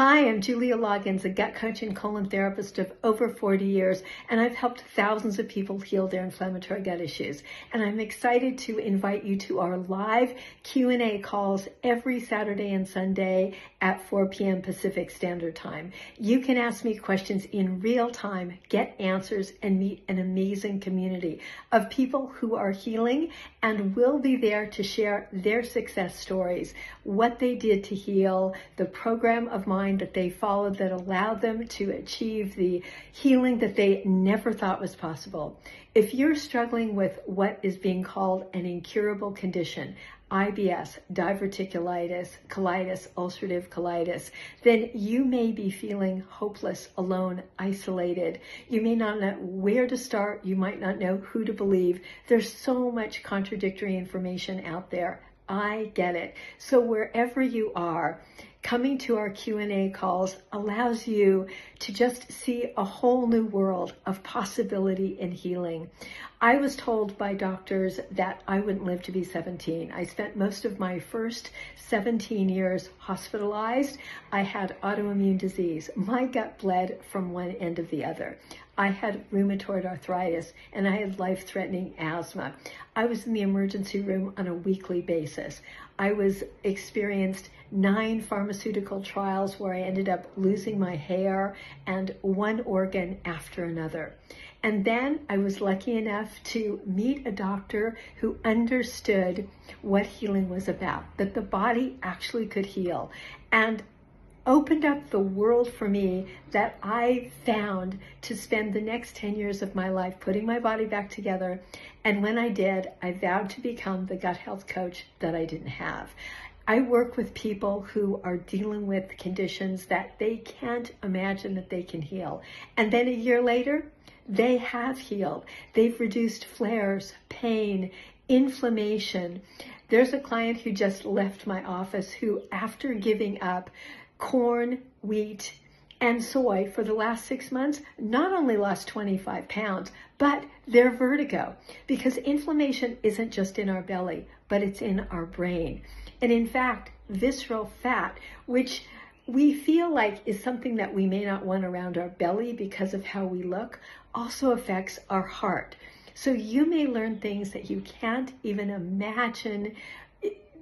Hi, I'm Julia Loggins, a gut coach and colon therapist of over 40 years, and I've helped thousands of people heal their inflammatory gut issues. And I'm excited to invite you to our live Q&A calls every Saturday and Sunday at 4 p.m. Pacific Standard Time. You can ask me questions in real time, get answers, and meet an amazing community of people who are healing and will be there to share their success stories, what they did to heal, the program of mine that they followed that allowed them to achieve the healing that they never thought was possible. If you're struggling with what is being called an incurable condition, IBS, diverticulitis, colitis, ulcerative colitis, then you may be feeling hopeless, alone, isolated. You may not know where to start. You might not know who to believe. There's so much contradictory information out there. I get it. So wherever you are, coming to our Q&A calls allows you to just see a whole new world of possibility and healing. I was told by doctors that I wouldn't live to be 17. I spent most of my first 17 years hospitalized. I had autoimmune disease. My gut bled from one end to the other. I had rheumatoid arthritis and I had life-threatening asthma. I was in the emergency room on a weekly basis. I experienced 9 pharmaceutical trials where I ended up losing my hair and one organ after another. And then I was lucky enough to meet a doctor who understood what healing was about, that the body actually could heal, and opened up the world for me that I found to spend the next 10 years of my life putting my body back together. And when I did, I vowed to become the gut health coach that I didn't have. I work with people who are dealing with conditions that they can't imagine that they can heal. And then a year later, they have healed. They've reduced flares, pain, inflammation. There's a client who just left my office who, after giving up corn, wheat, and soy for the last 6 months, not only lost 25 pounds, but their vertigo. Because inflammation isn't just in our belly, but it's in our brain. And in fact, visceral fat, which we feel like is something that we may not want around our belly because of how we look, also affects our heart. So you may learn things that you can't even imagine,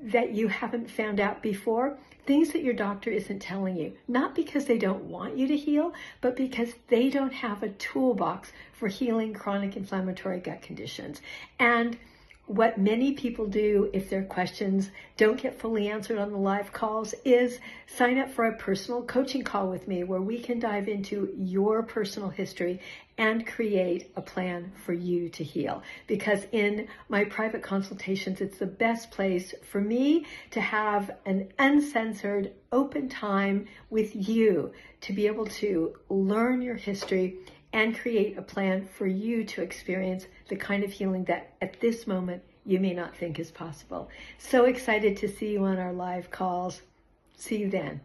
that you haven't found out before, things that your doctor isn't telling you, not because they don't want you to heal, but because they don't have a toolbox for healing chronic inflammatory gut conditions. And what many people do if their questions don't get fully answered on the live calls is sign up for a personal coaching call with me where we can dive into your personal history and create a plan for you to heal. Because in my private consultations, it's the best place for me to have an uncensored, open time with you to be able to learn your history and create a plan for you to experience the kind of healing that at this moment you may not think is possible. So excited to see you on our live calls. See you then.